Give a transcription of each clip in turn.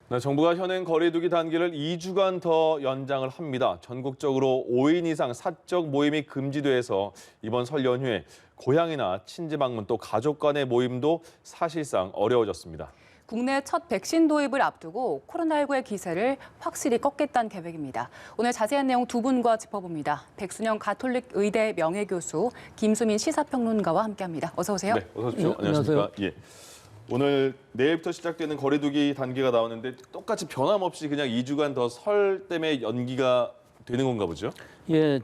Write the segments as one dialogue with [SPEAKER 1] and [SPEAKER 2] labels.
[SPEAKER 1] 네, 정부가 현행 거리두기 단계를 2주간 더 연장을 합니다. 전국적으로 5인 이상 사적 모임이 금지돼서 이번 설 연휴에 고향이나 친지 방문 또 가족 간의 모임도 사실상 어려워졌습니다.
[SPEAKER 2] 국내 첫 백신 도입을 앞두고 코로나19의 기세를 확실히 꺾겠다는 계획입니다. 오늘 자세한 내용 두 분과 짚어봅니다. 백순영 가톨릭 의대 명예교수, 김수민 시사평론가와 함께합니다. 어서 오세요.
[SPEAKER 1] 네, 어서 오십시오. 안녕하십니까. 예. 오늘 내일부터 시작되는 거리두기 단계가 나오는데 똑같이 변함없이 그냥 2주간 더 설 때문에 연기가 되는 건가 보죠?
[SPEAKER 3] 예,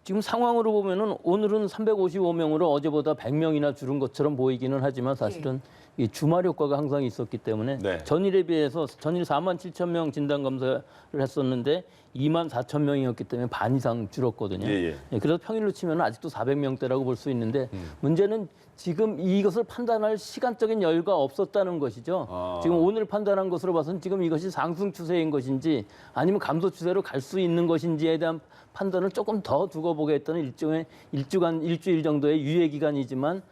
[SPEAKER 3] 지금 상황으로 보면은 오늘은 355명으로 어제보다 100명이나 줄은 것처럼 보이기는 하지만 사실은 이 주말 효과가 항상 있었기 때문에
[SPEAKER 1] 네.
[SPEAKER 3] 전일에 비해서 전일 4만 7천 명 진단 검사를 했었는데 2만 4천 명이었기 때문에 반 이상 줄었거든요.
[SPEAKER 1] 예.
[SPEAKER 3] 그래서 평일로 치면 아직도 400명대라고 볼 수 있는데 문제는 지금 이것을 판단할 시간적인 여유가 없었다는 것이죠. 지금 오늘 판단한 것으로 봐서는 지금 이것이 상승 추세인 것인지 아니면 감소 추세로 갈 수 있는 것인지에 대한 판단을 조금 더 두고 보겠다는 일종의 일주일 정도의 유예 기간이지만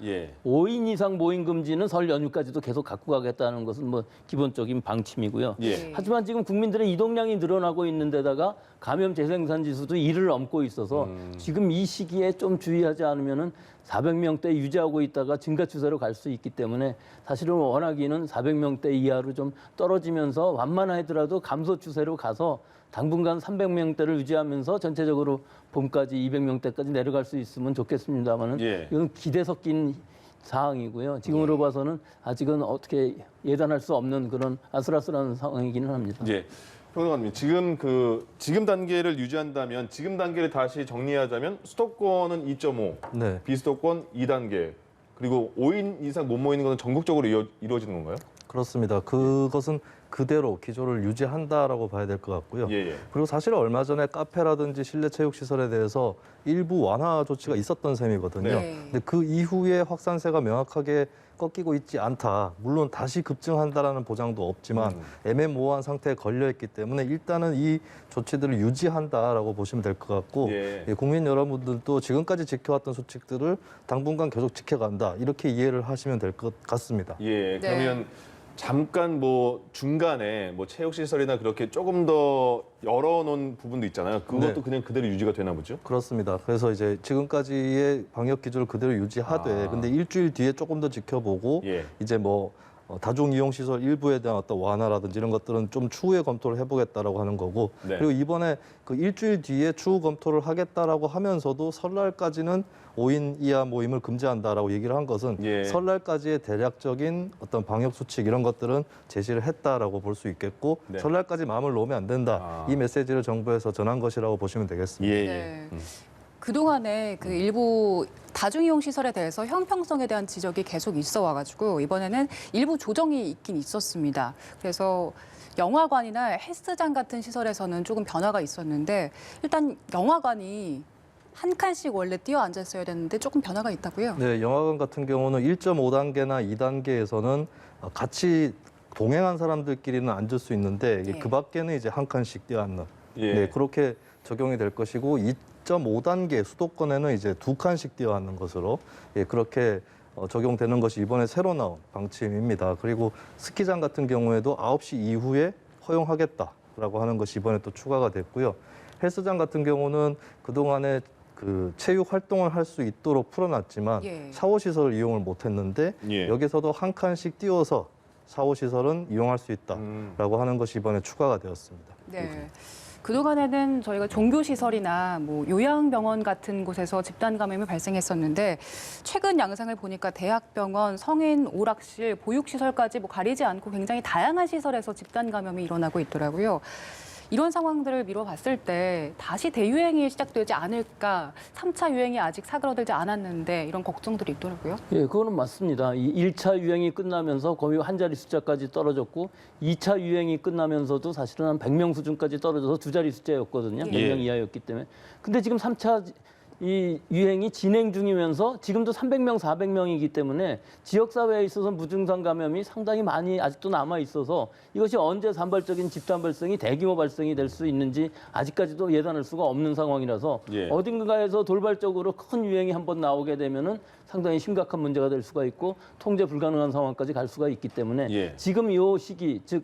[SPEAKER 3] 5인 이상 모임 금지는 설 연휴까지도 계속 갖고 가겠다는 것은 뭐 기본적인 방침이고요. 하지만 지금 국민들의 이동량이 늘어나고 있는 데다가 감염 재생산 지수도 1을 넘고 있어서 지금 이 시기에 좀 주의하지 않으면은 400명대 유지하고 있다가 증가 추세로 갈 수 있기 때문에 사실은 원하기는 400명대 이하로 좀 떨어지면서 완만하더라도 감소 추세로 가서 당분간 300명대를 유지하면서 전체적으로 봄까지 200명대까지 내려갈 수 있으면 좋겠습니다만은 이건 기대 섞인 사항이고요. 지금으로 봐서는 아직은 어떻게 예단할 수 없는 그런 아슬아슬한 상황이기는 합니다.
[SPEAKER 1] 평론가님, 지금 단계를 유지한다면 지금 단계를 다시 정리하자면 수도권은 2.5, 비수도권 2단계, 그리고 5인 이상 못 모이는 것은 전국적으로 이루어지는 건가요?
[SPEAKER 4] 그렇습니다. 그것은 그대로 기조를 유지한다라고 봐야 될 것 같고요. 그리고 사실 얼마 전에 카페라든지 실내 체육 시설에 대해서 일부 완화 조치가 있었던 셈이거든요. 근데 그 이후에 확산세가 명확하게 꺾이고 있지 않다. 물론 다시 급증한다라는 보장도 없지만 애매모호한 상태에 걸려 있기 때문에 일단은 이 조치들을 유지한다라고 보시면 될 것 같고 국민 여러분들도 지금까지 지켜왔던 수칙들을 당분간 계속 지켜간다. 이렇게 이해를 하시면 될 것 같습니다.
[SPEAKER 1] 그러면 잠깐 중간에 체육시설이나 그렇게 조금 더 열어놓은 부분도 있잖아요. 그것도 그냥 그대로 유지가 되나 보죠?
[SPEAKER 4] 그렇습니다. 그래서 이제 지금까지의 방역 기조를 그대로 유지하되 근데 일주일 뒤에 조금 더 지켜보고 이제 다중이용시설 일부에 대한 어떤 완화라든지 이런 것들은 좀 추후에 검토를 해보겠다라고 하는 거고 그리고 이번에 그 일주일 뒤에 추후 검토를 하겠다라고 하면서도 설날까지는 5인 이하 모임을 금지한다라고 얘기를 한 것은 설날까지의 대략적인 어떤 방역 수칙 이런 것들은 제시를 했다라고 볼 수 있겠고 설날까지 마음을 놓으면 안 된다. 이 메시지를 정부에서 전한 것이라고 보시면 되겠습니다.
[SPEAKER 2] 그동안에 일부 다중이용 시설에 대해서 형평성에 대한 지적이 계속 있어 와가지고 이번에는 일부 조정이 있긴 있었습니다. 그래서 영화관이나 헬스장 같은 시설에서는 조금 변화가 있었는데 일단 영화관이 한 칸씩 원래 뛰어 앉아 있어야 되는데 조금 변화가 있다고요?
[SPEAKER 4] 네, 영화관 같은 경우는 1.5단계나 2단계에서는 같이 동행한 사람들끼리는 앉을 수 있는데 그 밖에는 이제 한 칸씩 뛰어 앉는 그렇게 적용이 될 것이고 2.5단계 수도권에는 이제 두 칸씩 뛰어 앉는 것으로 그렇게 적용되는 것이 이번에 새로 나온 방침입니다. 그리고 스키장 같은 경우에도 9시 이후에 허용하겠다라고 하는 것이 이번에 또 추가가 됐고요. 헬스장 같은 경우는 그동안에 체육 활동을 할 수 있도록 풀어놨지만 샤워 시설을 이용을 못했는데 여기서도 한 칸씩 띄워서 샤워 시설은 이용할 수 있다라고 하는 것이 이번에 추가가 되었습니다.
[SPEAKER 2] 그동안에는 저희가 종교시설이나 요양병원 같은 곳에서 집단 감염이 발생했었는데 최근 양상을 보니까 대학병원, 성인 오락실, 보육시설까지 가리지 않고 굉장히 다양한 시설에서 집단 감염이 일어나고 있더라고요. 이런 상황들을 미뤄봤을 때 다시 대유행이 시작되지 않을까, 3차 유행이 아직 사그러들지 않았는데 이런 걱정들이 있더라고요.
[SPEAKER 3] 그거는 맞습니다. 이 1차 유행이 끝나면서 거의 한 자리 숫자까지 떨어졌고 2차 유행이 끝나면서도 사실은 한 100명 수준까지 떨어져서 두 자리 숫자였거든요. 100명 이하였기 때문에. 근데 지금 3차 이 유행이 진행 중이면서 지금도 300명, 400명이기 때문에 지역사회에 있어서 무증상 감염이 상당히 많이 아직도 남아 있어서 이것이 언제 산발적인 집단 발생이 대규모 발생이 될 수 있는지 아직까지도 예단할 수가 없는 상황이라서 어딘가에서 돌발적으로 큰 유행이 한번 나오게 되면은 상당히 심각한 문제가 될 수가 있고 통제 불가능한 상황까지 갈 수가 있기 때문에 지금 이 시기, 즉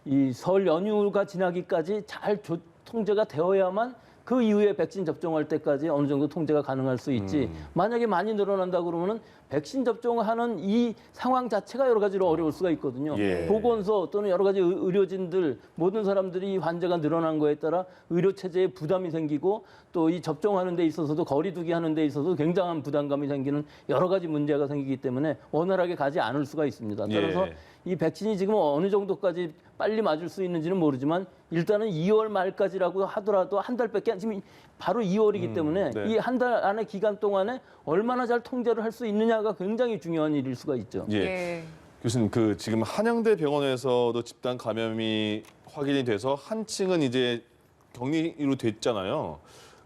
[SPEAKER 3] 이 설 연휴가 지나기까지 잘 통제가 되어야만 그 이후에 백신 접종할 때까지 어느 정도 통제가 가능할 수 있지. 만약에 많이 늘어난다 그러면은 백신 접종하는 이 상황 자체가 여러 가지로 어려울 수가 있거든요.
[SPEAKER 1] 예.
[SPEAKER 3] 보건소 또는 여러 가지 의료진들 모든 사람들이 환자가 늘어난 거에 따라 의료 체제에 부담이 생기고 또 이 접종하는 데 있어서도 거리두기 하는 데 있어서 굉장한 부담감이 생기는 여러 가지 문제가 생기기 때문에 원활하게 가지 않을 수가 있습니다. 따라서
[SPEAKER 1] 예.
[SPEAKER 3] 이 백신이 지금 어느 정도까지 빨리 맞을 수 있는지는 모르지만 일단은 2월 말까지라고 하더라도 한 달밖에 지금 바로 2월이기 때문에
[SPEAKER 1] 네.
[SPEAKER 3] 이 한 달 안의 기간 동안에 얼마나 잘 통제를 할 수 있느냐가 굉장히 중요한 일일 수가 있죠.
[SPEAKER 1] 예.
[SPEAKER 2] 예.
[SPEAKER 1] 교수님, 그 지금 한양대 병원에서도 집단 감염이 확인이 돼서 한 층은 이제 격리로 됐잖아요.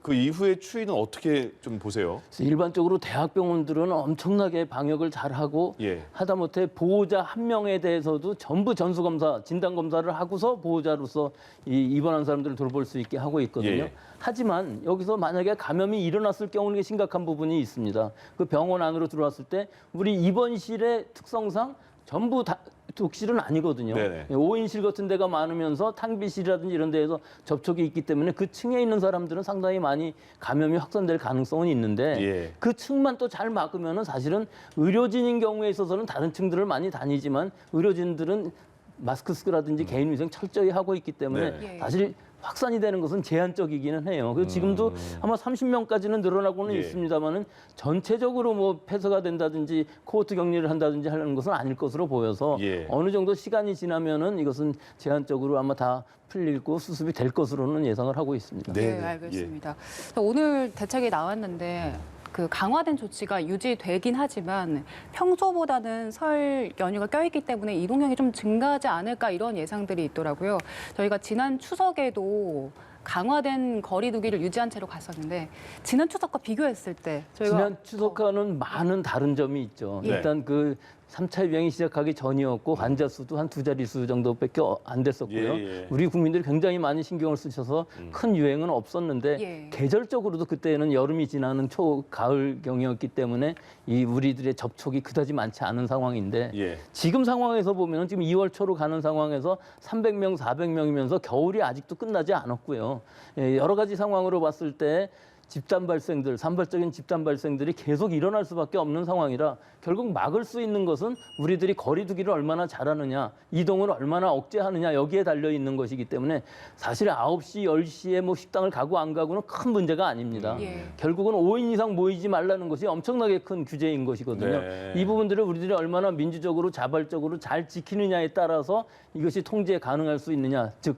[SPEAKER 1] 그 이후의 추이는 어떻게 좀 보세요?
[SPEAKER 3] 일반적으로 대학병원들은 엄청나게 방역을 잘하고
[SPEAKER 1] 예.
[SPEAKER 3] 하다못해 보호자 한 명에 대해서도 전부 전수검사, 진단검사를 하고서 보호자로서 입원한 사람들을 돌볼 수 있게 하고 있거든요.
[SPEAKER 1] 예.
[SPEAKER 3] 하지만 여기서 만약에 감염이 일어났을 경우는 심각한 부분이 있습니다. 그 병원 안으로 들어왔을 때 우리 입원실의 특성상 전부 다 독실은 아니거든요.
[SPEAKER 1] 네네.
[SPEAKER 3] 5인실 같은 데가 많으면서 탕비실이라든지 이런 데에서 접촉이 있기 때문에 그 층에 있는 사람들은 상당히 많이 감염이 확산될 가능성은 있는데
[SPEAKER 1] 예.
[SPEAKER 3] 그 층만 또 잘 막으면은 사실은 의료진인 경우에 있어서는 다른 층들을 많이 다니지만 의료진들은 마스크 쓰기라든지 개인 위생 철저히 하고 있기 때문에
[SPEAKER 1] 네.
[SPEAKER 3] 사실 확산이 되는 것은 제한적이기는 해요. 그래서 지금도 아마 30명까지는 늘어나고는
[SPEAKER 1] 예.
[SPEAKER 3] 있습니다만은 전체적으로 뭐 폐쇄가 된다든지 코호트 격리를 한다든지 하는 것은 아닐 것으로 보여서
[SPEAKER 1] 예.
[SPEAKER 3] 어느 정도 시간이 지나면은 이것은 제한적으로 아마 다 풀리고 수습이 될 것으로는 예상을 하고 있습니다.
[SPEAKER 1] 네.
[SPEAKER 2] 네, 알겠습니다. 오늘 대책이 나왔는데 그 강화된 조치가 유지되긴 하지만 평소보다는 설 연휴가 껴있기 때문에 이동량이 좀 증가하지 않을까 이런 예상들이 있더라고요. 저희가 지난 추석에도 강화된 거리두기를 유지한 채로 갔었는데 지난 추석과 비교했을 때 저희가
[SPEAKER 3] 지난 추석과는 많은 다른 점이 있죠.
[SPEAKER 2] 예.
[SPEAKER 3] 일단 그 3차 유행이 시작하기 전이었고 환자 수도 한 2자릿수 정도밖에 안 됐었고요.
[SPEAKER 1] 예.
[SPEAKER 3] 우리 국민들이 굉장히 많이 신경을 쓰셔서 큰 유행은 없었는데
[SPEAKER 2] 예.
[SPEAKER 3] 계절적으로도 그때는 여름이 지나는 가을경이었기 때문에 이 우리들의 접촉이 그다지 많지 않은 상황인데
[SPEAKER 1] 예.
[SPEAKER 3] 지금 상황에서 보면은 지금 2월 초로 가는 상황에서 300명, 400명이면서 겨울이 아직도 끝나지 않았고요. 예, 여러 가지 상황으로 봤을 때 집단 발생들, 산발적인 집단 발생들이 계속 일어날 수밖에 없는 상황이라 결국 막을 수 있는 것은 우리들이 거리두기를 얼마나 잘하느냐, 이동을 얼마나 억제하느냐 여기에 달려 있는 것이기 때문에 사실 9시, 10시에 뭐 식당을 가고 안 가고는 큰 문제가 아닙니다.
[SPEAKER 2] 예.
[SPEAKER 3] 결국은 5인 이상 모이지 말라는 것이 엄청나게 큰 규제인 것이거든요.
[SPEAKER 1] 네.
[SPEAKER 3] 이 부분들을 우리들이 얼마나 민주적으로 자발적으로 잘 지키느냐에 따라서 이것이 통제 가능할 수 있느냐, 즉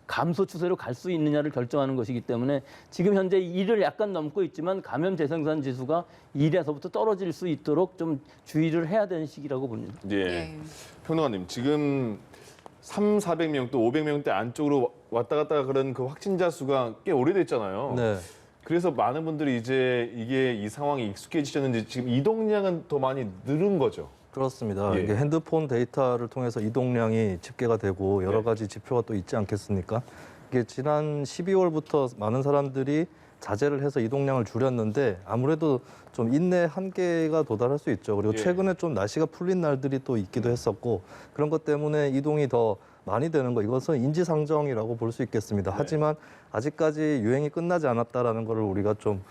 [SPEAKER 3] 감소 추세로 갈 수 있느냐를 결정하는 것이기 때문에 지금 현재 1을 약간 넘고 있지만 감염 재생산 지수가 1에서부터 떨어질 수 있도록 좀 주의를 해야 되는 시기라고 봅니다.
[SPEAKER 1] 예.
[SPEAKER 2] 예.
[SPEAKER 1] 평론가님, 지금 400명 또 500명대 안쪽으로 왔다 갔다 그런 그 확진자 수가 꽤 오래됐잖아요.
[SPEAKER 4] 네.
[SPEAKER 1] 그래서 많은 분들이 이제 이 상황이 익숙해지셨는지 지금 이동량은 더 많이 늘은 거죠.
[SPEAKER 4] 그렇습니다.
[SPEAKER 1] 예.
[SPEAKER 4] 이게 핸드폰 데이터를 통해서 이동량이 집계가 되고 여러
[SPEAKER 1] 네.
[SPEAKER 4] 가지 지표가 또 있지 않겠습니까? 이게 지난 12월부터 많은 사람들이 자제를 해서 이동량을 줄였는데 아무래도 좀 인내 한계가 도달할 수 있죠. 그리고
[SPEAKER 1] 예.
[SPEAKER 4] 최근에 좀 날씨가 풀린 날들이 또 있기도 했었고 그런 것 때문에 이동이 더 많이 되는 거 이것은 인지상정이라고 볼 수 있겠습니다.
[SPEAKER 1] 네.
[SPEAKER 4] 하지만 아직까지 유행이 끝나지 않았다라는 거를 우리가 좀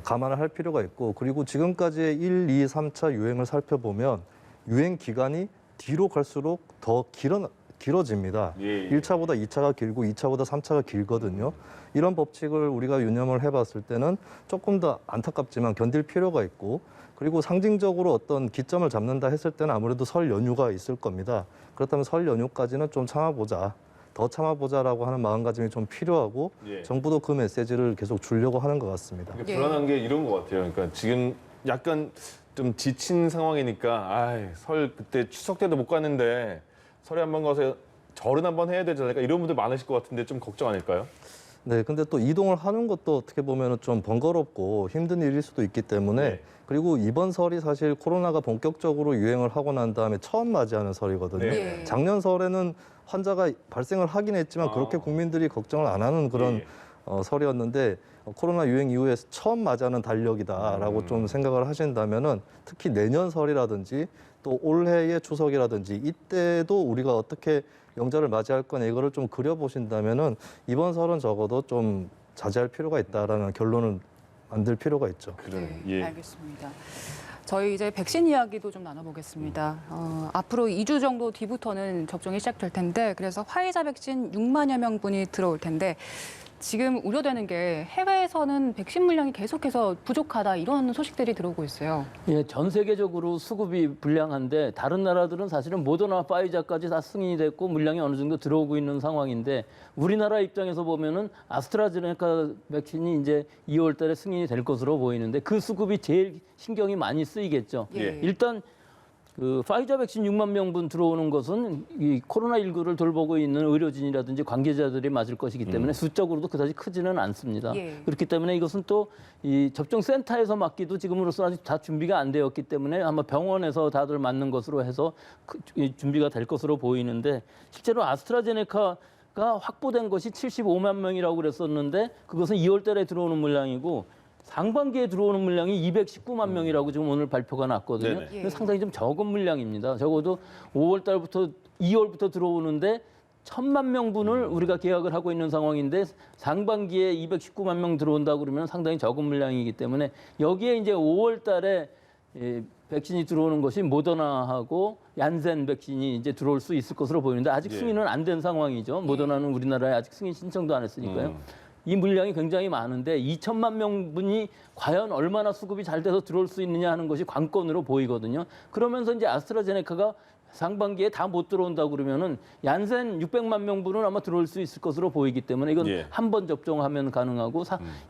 [SPEAKER 4] 감안을 할 필요가 있고 그리고 지금까지의 1, 2, 3차 유행을 살펴보면 유행 기간이 뒤로 갈수록 더 길어집니다.
[SPEAKER 1] 예.
[SPEAKER 4] 1차보다 2차가 길고 2차보다 3차가 길거든요. 이런 법칙을 우리가 유념을 해봤을 때는 조금 더 안타깝지만 견딜 필요가 있고 그리고 상징적으로 어떤 기점을 잡는다 했을 때는 아무래도 설 연휴가 있을 겁니다. 그렇다면 설 연휴까지는 좀 참아보자. 더 참아보자라고 하는 마음가짐이 좀 필요하고
[SPEAKER 1] 예.
[SPEAKER 4] 정부도 그 메시지를 계속 주려고 하는 것 같습니다.
[SPEAKER 1] 그러니까
[SPEAKER 2] 예.
[SPEAKER 1] 불안한 게 이런 것 같아요. 그러니까 지금 약간 좀 지친 상황이니까 설 그때 추석 때도 못 갔는데 설에 한번 가서 절은 한번 해야 되지 않을까 이런 분들 많으실 것 같은데 좀 걱정 아닐까요?
[SPEAKER 4] 네, 근데 또 이동을 하는 것도 어떻게 보면 좀 번거롭고 힘든 일일 수도 있기 때문에
[SPEAKER 1] 네.
[SPEAKER 4] 그리고 이번 설이 사실 코로나가 본격적으로 유행을 하고 난 다음에 처음 맞이하는 설이거든요.
[SPEAKER 1] 네.
[SPEAKER 2] 예.
[SPEAKER 4] 작년 설에는 환자가 발생을 하긴 했지만 그렇게 국민들이 걱정을 안 하는 그런
[SPEAKER 1] 예.
[SPEAKER 4] 설이었는데 코로나 유행 이후에 처음 맞이하는 달력이다라고 좀 생각을 하신다면은 특히 내년 설이라든지 또 올해의 추석이라든지 이때도 우리가 어떻게 명절을 맞이할 거냐 이거를 좀 그려보신다면은 이번 설은 적어도 좀 자제할 필요가 있다라는 결론을 만들 필요가 있죠.
[SPEAKER 1] 그러네.
[SPEAKER 2] 네,
[SPEAKER 1] 예.
[SPEAKER 2] 알겠습니다. 저희 이제 백신 이야기도 좀 나눠보겠습니다. 앞으로 2주 정도 뒤부터는 접종이 시작될 텐데 그래서 화이자 백신 6만여 명분이 들어올 텐데 지금 우려되는 게 해외에서는 백신 물량이 계속해서 부족하다 이런 소식들이 들어오고 있어요.
[SPEAKER 3] 예, 전 세계적으로 수급이 불량한데 다른 나라들은 사실은 모더나, 파이자까지 다 승인이 됐고 물량이 어느 정도 들어오고 있는 상황인데 우리나라 입장에서 보면은 아스트라제네카 백신이 이제 2월 달에 승인이 될 것으로 보이는데 그 수급이 제일 신경이 많이 쓰이겠죠.
[SPEAKER 2] 예.
[SPEAKER 3] 일단 그 파이자 백신 6만 명분 들어오는 것은 이 코로나19를 돌보고 있는 의료진이라든지 관계자들이 맞을 것이기 때문에 수적으로도 그다지 크지는 않습니다.
[SPEAKER 2] 예.
[SPEAKER 3] 그렇기 때문에 이것은 또 이 접종센터에서 맞기도 지금으로서는 아직 다 준비가 안 되었기 때문에 아마 병원에서 다들 맞는 것으로 해서 준비가 될 것으로 보이는데 실제로 아스트라제네카가 확보된 것이 75만 명이라고 그랬었는데 그것은 2월 달에 들어오는 물량이고 상반기에 들어오는 물량이 219만 명이라고 지금 오늘 발표가 났거든요.
[SPEAKER 1] 네네.
[SPEAKER 3] 근데 상당히 좀 적은 물량입니다. 적어도 5월 달부터 2월부터 들어오는데 1,000만 명분을 우리가 계약을 하고 있는 상황인데 상반기에 219만 명 들어온다고 그러면 상당히 적은 물량이기 때문에 여기에 이제 5월 달에 백신이 들어오는 것이 모더나하고 얀센 백신이 이제 들어올 수 있을 것으로 보이는데 아직
[SPEAKER 1] 예.
[SPEAKER 3] 승인은 안 된 상황이죠. 모더나는 우리나라에 아직 승인 신청도 안 했으니까요. 이 물량이 굉장히 많은데 2천만 명분이 과연 얼마나 수급이 잘 돼서 들어올 수 있느냐 하는 것이 관건으로 보이거든요. 그러면서 이제 아스트라제네카가 상반기에 다 못 들어온다고 그러면은 얀센 600만 명분은 아마 들어올 수 있을 것으로 보이기 때문에 이건
[SPEAKER 1] 예.
[SPEAKER 3] 한 번 접종하면 가능하고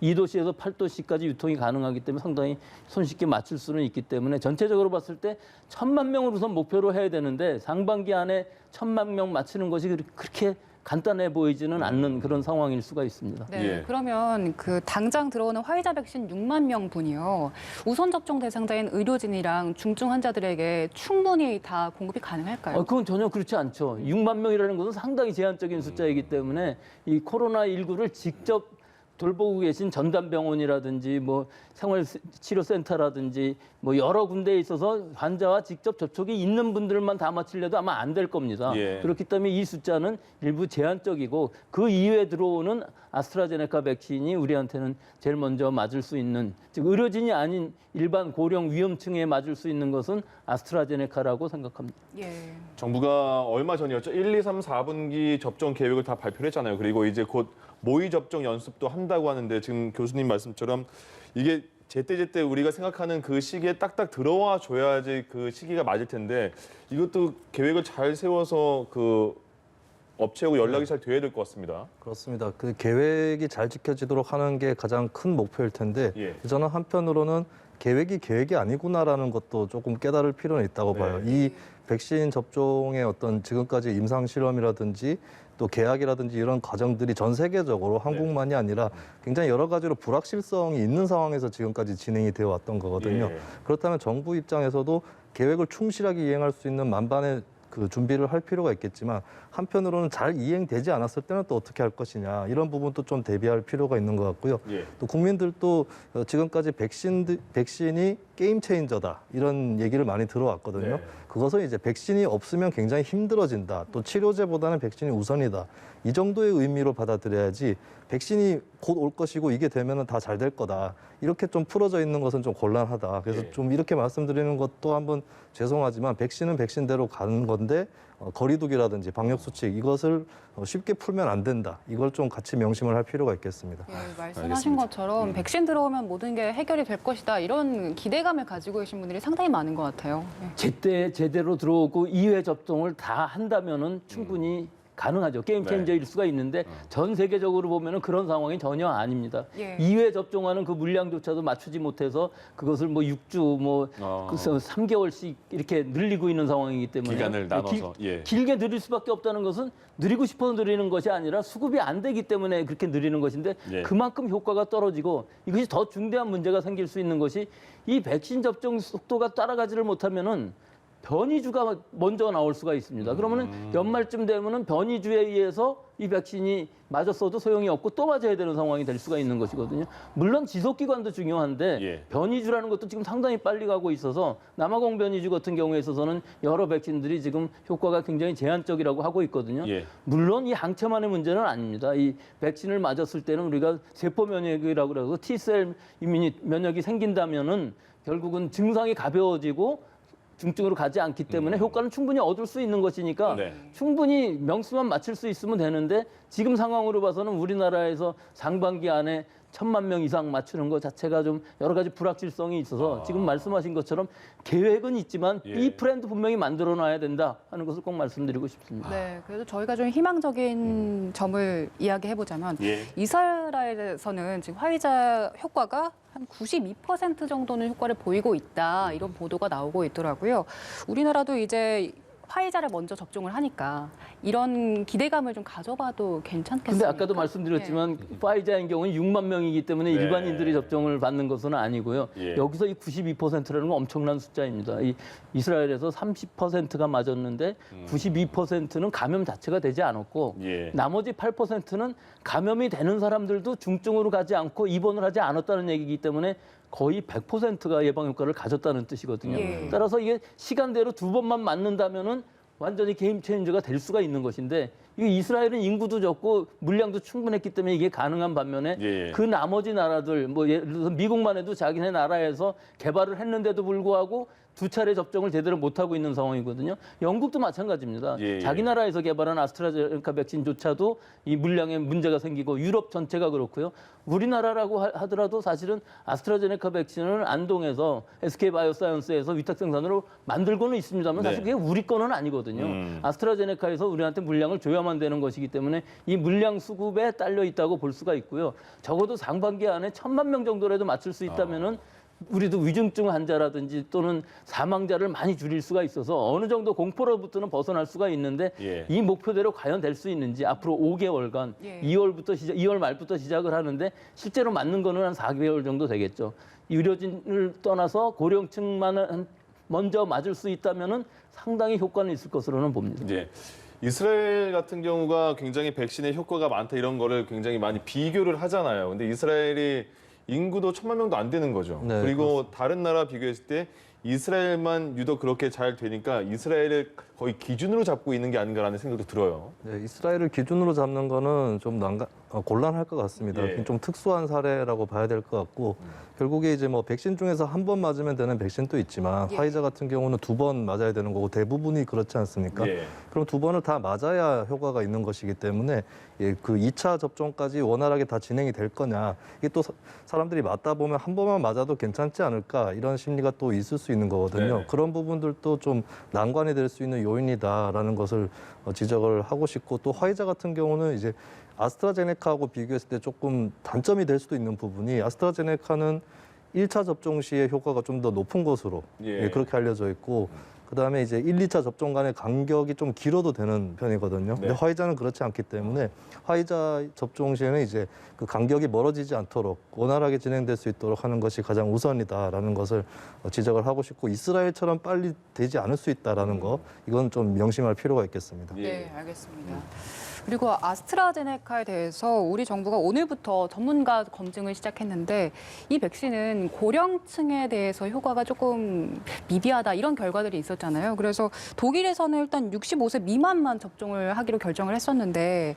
[SPEAKER 3] 2도시에서 8도시까지 유통이 가능하기 때문에 상당히 손쉽게 맞출 수는 있기 때문에 전체적으로 봤을 때 1,000만 명을 우선 목표로 해야 되는데 상반기 안에 1,000만 명 맞추는 것이 그렇게 간단해 보이지는 않는 그런 상황일 수가 있습니다.
[SPEAKER 2] 네,
[SPEAKER 1] 예.
[SPEAKER 2] 그러면 그 당장 들어오는 화이자 백신 6만 명분이요. 우선 접종 대상자인 의료진이랑 중증 환자들에게 충분히 다 공급이 가능할까요?
[SPEAKER 3] 그건 전혀 그렇지 않죠. 6만 명이라는 것은 상당히 제한적인 숫자이기 때문에 이 코로나19를 직접 돌보고 계신 전담병원이라든지 뭐 생활치료센터라든지 뭐 여러 군데에 있어서 환자와 직접 접촉이 있는 분들만 다 맞추려도 아마 안 될 겁니다.
[SPEAKER 1] 예.
[SPEAKER 3] 그렇기 때문에 이 숫자는 일부 제한적이고 그 이후에 들어오는 아스트라제네카 백신이 우리한테는 제일 먼저 맞을 수 있는 즉 의료진이 아닌 일반 고령 위험층에 맞을 수 있는 것은 아스트라제네카라고 생각합니다.
[SPEAKER 2] 예.
[SPEAKER 1] 정부가 얼마 전이었죠? 1, 2, 3, 4분기 접종 계획을 다 발표를 했잖아요. 그리고 이제 곧 모의 접종 연습도 한다고 하는데 지금 교수님 말씀처럼 이게 제때 우리가 생각하는 그 시기에 딱딱 들어와 줘야지 그 시기가 맞을 텐데 이것도 계획을 잘 세워서 그 업체하고 연락이 잘 돼야 될 것 같습니다.
[SPEAKER 4] 그렇습니다. 그 계획이 잘 지켜지도록 하는 게 가장 큰 목표일 텐데
[SPEAKER 1] 예.
[SPEAKER 4] 저는 한편으로는 계획이 아니구나라는 것도 조금 깨달을 필요는 있다고
[SPEAKER 1] 네.
[SPEAKER 4] 봐요. 이 백신 접종의 어떤 지금까지 임상 실험이라든지 또 계약이라든지 이런 과정들이 전 세계적으로 한국만이 아니라 굉장히 여러 가지로 불확실성이 있는 상황에서 지금까지 진행이 되어 왔던 거거든요.
[SPEAKER 1] 예.
[SPEAKER 4] 그렇다면 정부 입장에서도 계획을 충실하게 이행할 수 있는 만반의 그 준비를 할 필요가 있겠지만 한편으로는 잘 이행되지 않았을 때는 또 어떻게 할 것이냐 이런 부분도 좀 대비할 필요가 있는 것 같고요.
[SPEAKER 1] 예.
[SPEAKER 4] 또 국민들도 지금까지 백신이 게임 체인저다 이런 얘기를 많이 들어왔거든요.
[SPEAKER 1] 네.
[SPEAKER 4] 그것은 이제 백신이 없으면 굉장히 힘들어진다. 또 치료제보다는 백신이 우선이다. 이 정도의 의미로 받아들여야지 백신이 곧 올 것이고 이게 되면은 다 잘 될 거다. 이렇게 좀 풀어져 있는 것은 좀 곤란하다. 그래서
[SPEAKER 1] 네.
[SPEAKER 4] 좀 이렇게 말씀드리는 것도 한번 죄송하지만 백신은 백신대로 가는 건데 거리두기라든지 방역 수칙 이것을 쉽게 풀면 안 된다. 이걸 좀 같이 명심을 할 필요가 있겠습니다.
[SPEAKER 2] 예, 말씀하신
[SPEAKER 1] 알겠습니다.
[SPEAKER 2] 것처럼 백신 들어오면 모든 게 해결이 될 것이다 이런 기대감을 가지고 계신 분들이 상당히 많은 것 같아요. 예.
[SPEAKER 3] 제때 제대로 들어오고 2회 접종을 다 한다면은 충분히 가능하죠. 게임 체인저일 수가 있는데 전 세계적으로 보면은 그런 상황이 전혀 아닙니다.
[SPEAKER 2] 예.
[SPEAKER 3] 2회 접종하는 그 물량조차도 맞추지 못해서 그것을 뭐 6주 뭐 그래서 3개월씩 이렇게 늘리고 있는 상황이기 때문에
[SPEAKER 1] 기간을 나눠서, 예.
[SPEAKER 3] 길게 늘릴 수밖에 없다는 것은 늘리고 싶어서 늘리는 것이 아니라 수급이 안 되기 때문에 그렇게 늘리는 것인데
[SPEAKER 1] 예.
[SPEAKER 3] 그만큼 효과가 떨어지고 이것이 더 중대한 문제가 생길 수 있는 것이 이 백신 접종 속도가 따라가지를 못하면은 변이주가 먼저 나올 수가 있습니다. 그러면은 연말쯤 되면은 변이주에 의해서 이 백신이 맞았어도 소용이 없고 또 맞아야 되는 상황이 될 수가 있는 것이거든요. 물론 지속기간도 중요한데
[SPEAKER 1] 예.
[SPEAKER 3] 변이주라는 것도 지금 상당히 빨리 가고 있어서 남아공 변이주 같은 경우에 있어서는 여러 백신들이 지금 효과가 굉장히 제한적이라고 하고 있거든요.
[SPEAKER 1] 예.
[SPEAKER 3] 물론 이 항체만의 문제는 아닙니다. 이 백신을 맞았을 때는 우리가 세포 면역이라고 그래서 T셀 면역이 생긴다면은 결국은 증상이 가벼워지고 중증으로 가지 않기 때문에 효과는 충분히 얻을 수 있는 것이니까
[SPEAKER 1] 네.
[SPEAKER 3] 충분히 명수만 맞출 수 있으면 되는데 지금 상황으로 봐서는 우리나라에서 상반기 안에 1,000만 명 이상 맞추는 것 자체가 좀 여러 가지 불확실성이 있어서 지금 말씀하신 것처럼 계획은 있지만
[SPEAKER 1] 예.
[SPEAKER 3] 이 프렌드 분명히 만들어 놔야 된다 하는 것을 꼭 말씀드리고 싶습니다.
[SPEAKER 2] 네, 그래도 저희가 좀 희망적인 점을 이야기해보자면
[SPEAKER 1] 예.
[SPEAKER 2] 이스라엘에서는 지금 화이자 효과가 한 92% 정도는 효과를 보이고 있다 이런 보도가 나오고 있더라고요. 우리나라도 이제 화이자를 먼저 접종을 하니까 이런 기대감을 좀 가져봐도 괜찮겠습니까?
[SPEAKER 3] 근데 아까도 말씀드렸지만 파이자의 경우는 6만 명이기 때문에
[SPEAKER 1] 네.
[SPEAKER 3] 일반인들이 접종을 받는 것은 아니고요.
[SPEAKER 1] 예.
[SPEAKER 3] 여기서 이 92%라는 건 엄청난 숫자입니다. 이 이스라엘에서 30%가 맞았는데 92%는 감염 자체가 되지 않았고
[SPEAKER 1] 예.
[SPEAKER 3] 나머지 8%는 감염이 되는 사람들도 중증으로 가지 않고 입원을 하지 않았다는 얘기이기 때문에 거의 100%가 예방 효과를 가졌다는 뜻이거든요.
[SPEAKER 2] 예.
[SPEAKER 3] 따라서 이게 시간대로 2번만 맞는다면은 완전히 게임 체인저가 될 수가 있는 것인데 이 이스라엘은 인구도 적고 물량도 충분했기 때문에 이게 가능한 반면에
[SPEAKER 1] 예.
[SPEAKER 3] 그 나머지 나라들 뭐 예를 들어서 미국만 해도 자기네 나라에서 개발을 했는데도 불구하고 2차례 접종을 제대로 못하고 있는 상황이거든요. 영국도 마찬가지입니다.
[SPEAKER 1] 예.
[SPEAKER 3] 자기 나라에서 개발한 아스트라제네카 백신조차도 이 물량에 문제가 생기고 유럽 전체가 그렇고요. 우리나라라고 하더라도 사실은 아스트라제네카 백신을 안동에서 SK바이오사이언스에서 위탁 생산으로 만들고는 있습니다만 사실
[SPEAKER 1] 네.
[SPEAKER 3] 그게 우리 거는 아니거든요. 아스트라제네카에서 우리한테 물량을 줘야만 되는 것이기 때문에 이 물량 수급에 딸려 있다고 볼 수가 있고요. 적어도 상반기 안에 1,000만 명 정도라도 맞출 수 있다면은 우리도 위중증 환자라든지 또는 사망자를 많이 줄일 수가 있어서 어느 정도 공포로부터는 벗어날 수가 있는데
[SPEAKER 1] 예.
[SPEAKER 3] 이 목표대로 과연 될 수 있는지 앞으로 5개월간
[SPEAKER 2] 예.
[SPEAKER 3] 2월 말부터 시작을 하는데 실제로 맞는 거는 한 4개월 정도 되겠죠. 의료진을 떠나서 고령층만 먼저 맞을 수 있다면은 상당히 효과는 있을 것으로는 봅니다.
[SPEAKER 1] 예. 이스라엘 같은 경우가 굉장히 백신의 효과가 많다 이런 거를 굉장히 많이 비교를 하잖아요. 근데 이스라엘이 인구도 1,000만 명도 안 되는 거죠.
[SPEAKER 4] 네,
[SPEAKER 1] 그리고
[SPEAKER 4] 그렇습니다.
[SPEAKER 1] 다른 나라 비교했을 때 이스라엘만 유독 그렇게 잘 되니까 이스라엘을 거의 기준으로 잡고 있는 게 아닌가라는 생각도 들어요.
[SPEAKER 4] 네, 이스라엘을 기준으로 잡는 거는 좀 곤란할 것 같습니다.
[SPEAKER 1] 예.
[SPEAKER 4] 좀 특수한 사례라고 봐야 될 것 같고 결국에 이제 뭐 백신 중에서 한 번 맞으면 되는 백신도 있지만
[SPEAKER 2] 예.
[SPEAKER 4] 화이자 같은 경우는 2번 맞아야 되는 거고 대부분이 그렇지 않습니까?
[SPEAKER 1] 예.
[SPEAKER 4] 그럼 2번을 다 맞아야 효과가 있는 것이기 때문에 예, 그 2차 접종까지 원활하게 다 진행이 될 거냐 이게 또 사람들이 맞다 보면 한 번만 맞아도 괜찮지 않을까 이런 심리가 또 있을 수 있는 거거든요.
[SPEAKER 1] 네.
[SPEAKER 4] 그런 부분들도 좀 난관이 될 수 있는 요인이다라는 것을 지적을 하고 싶고 또 화이자 같은 경우는 이제 아스트라제네카하고 비교했을 때 조금 단점이 될 수도 있는 부분이 아스트라제네카는 1차 접종 시에 효과가 좀 더 높은 것으로
[SPEAKER 1] 예.
[SPEAKER 4] 예, 그렇게 알려져 있고 그다음에 이제 1, 2차 접종 간의 간격이 좀 길어도 되는 편이거든요.
[SPEAKER 1] 네.
[SPEAKER 4] 근데 화이자는 그렇지 않기 때문에 화이자 접종 시에는 이제 그 간격이 멀어지지 않도록 원활하게 진행될 수 있도록 하는 것이 가장 우선이다라는 것을 지적을 하고 싶고 이스라엘처럼 빨리 되지 않을 수 있다라는 거 이건 좀 명심할 필요가 있겠습니다.
[SPEAKER 1] 예.
[SPEAKER 2] 네, 알겠습니다. 그리고 아스트라제네카에 대해서 우리 정부가 오늘부터 전문가 검증을 시작했는데 이 백신은 고령층에 대해서 효과가 조금 미비하다 이런 결과들이 있었잖아요. 그래서 독일에서는 일단 65세 미만만 접종을 하기로 결정을 했었는데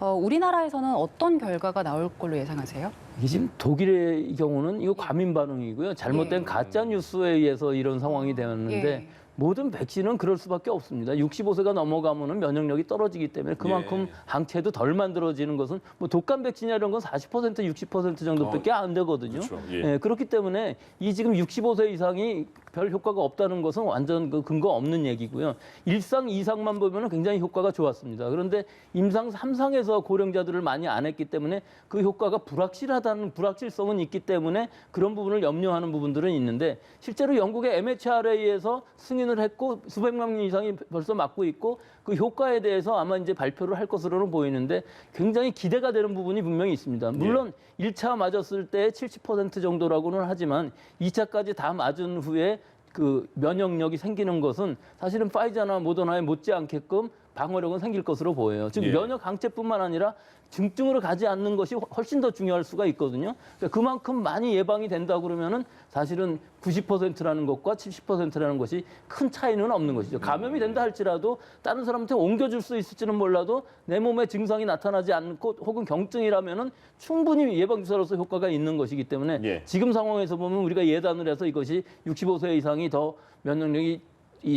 [SPEAKER 2] 우리나라에서는 어떤 결과가 나올 걸로 예상하세요?
[SPEAKER 3] 이게 지금 독일의 경우는 이거 과민 반응이고요. 잘못된
[SPEAKER 2] 예.
[SPEAKER 3] 가짜 뉴스에 의해서 이런 상황이 되었는데
[SPEAKER 2] 예.
[SPEAKER 3] 모든 백신은 그럴 수밖에 없습니다. 65세가 넘어가면은 면역력이 떨어지기 때문에 그만큼
[SPEAKER 1] 예.
[SPEAKER 3] 항체도 덜 만들어지는 것은 뭐 독감 백신이나 이런 건 40%, 60% 정도밖에 안 되거든요.
[SPEAKER 1] 그렇죠. 예.
[SPEAKER 3] 예, 그렇기 때문에 이 지금 65세 이상이 별 효과가 없다는 것은 완전 그 근거 없는 얘기고요. 1상, 2상만 보면은 굉장히 효과가 좋았습니다. 그런데 임상 3상에서 고령자들을 많이 안 했기 때문에 그 효과가 불확실하다는 불확실성은 있기 때문에 그런 부분을 염려하는 부분들은 있는데 실제로 영국의 MHR에 의해서 승인을 했고 수백만 명 이상이 벌써 맞고 있고 그 효과에 대해서 아마 이제 발표를 할 것으로는 보이는데 굉장히 기대가 되는 부분이 분명히 있습니다. 물론 1차 맞았을 때 70% 정도라고는 하지만 2차까지 다 맞은 후에 그 면역력이 생기는 것은 사실은 파이자나 모더나에 못지않게끔 방어력은 생길 것으로 보여요. 즉
[SPEAKER 1] 예.
[SPEAKER 3] 면역 강체뿐만 아니라 증증으로 가지 않는 것이 훨씬 더 중요할 수가 있거든요. 그러니까 그만큼 많이 예방이 된다 그러면은 사실은 90%라는 것과 70%라는 것이 큰 차이는 없는 것이죠. 감염이 된다 할지라도 다른 사람한테 옮겨줄 수 있을지는 몰라도 내 몸에 증상이 나타나지 않고 혹은 경증이라면은 충분히 예방주사로서 효과가 있는 것이기 때문에
[SPEAKER 1] 예.
[SPEAKER 3] 지금 상황에서 보면 우리가 예단을 해서 이것이 65세 이상이 더 면역력이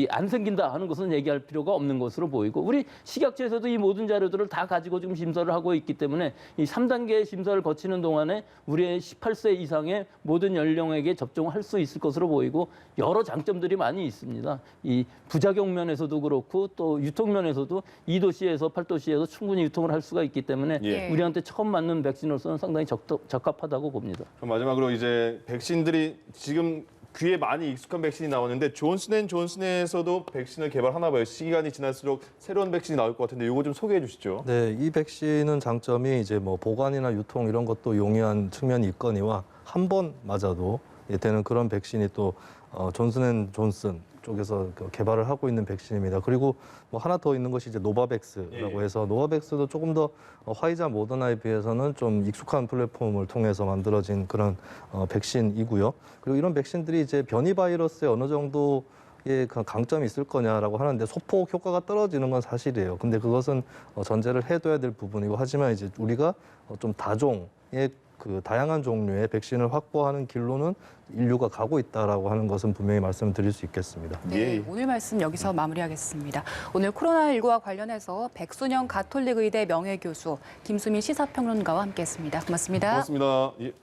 [SPEAKER 3] 안 생긴다 하는 것은 얘기할 필요가 없는 것으로 보이고 우리 식약처에서도 이 모든 자료들을 다 가지고 지금 심사를 하고 있기 때문에 이 3단계 심사를 거치는 동안에 우리의 18세 이상의 모든 연령에게 접종할 수 있을 것으로 보이고 여러 장점들이 많이 있습니다. 이 부작용 면에서도 그렇고 또 유통 면에서도 2도시에서 8도시에서 충분히 유통을 할 수가 있기 때문에
[SPEAKER 1] 예.
[SPEAKER 3] 우리한테 처음 맞는 백신으로서는 상당히 적합하다고 봅니다.
[SPEAKER 1] 그럼 마지막으로 이제 백신들이 지금 귀에 많이 익숙한 백신이 나오는데 존슨앤존슨에서도 백신을 개발하나 봐요. 시간이 지날수록 새로운 백신이 나올 것 같은데 이거 좀 소개해 주시죠.
[SPEAKER 4] 네, 이 백신은 장점이 이제 뭐 보관이나 유통 이런 것도 용이한 측면이 있거니와 한 번 맞아도 되는 그런 백신이 또 존슨앤존슨 쪽에서 개발을 하고 있는 백신입니다. 그리고 뭐 하나 더 있는 것이 이제 노바백스라고 해서 노바백스도 조금 더 화이자 모더나에 비해서는 좀 익숙한 플랫폼을 통해서 만들어진 그런 백신이고요. 그리고 이런 백신들이 이제 변이 바이러스에 어느 정도의 강점이 있을 거냐라고 하는데 소폭 효과가 떨어지는 건 사실이에요. 근데 그것은 전제를 해둬야 될 부분이고 하지만 이제 우리가 좀 다종의 그 다양한 종류의 백신을 확보하는 길로는 인류가 가고 있다라고 하는 것은 분명히 말씀드릴 수 있겠습니다.
[SPEAKER 2] 네,
[SPEAKER 1] 예.
[SPEAKER 2] 오늘 말씀 여기서 마무리하겠습니다. 오늘 코로나19와 관련해서 백순영 가톨릭 의대 명예교수 김수민 시사평론가와 함께했습니다. 고맙습니다.
[SPEAKER 1] 고맙습니다. 예.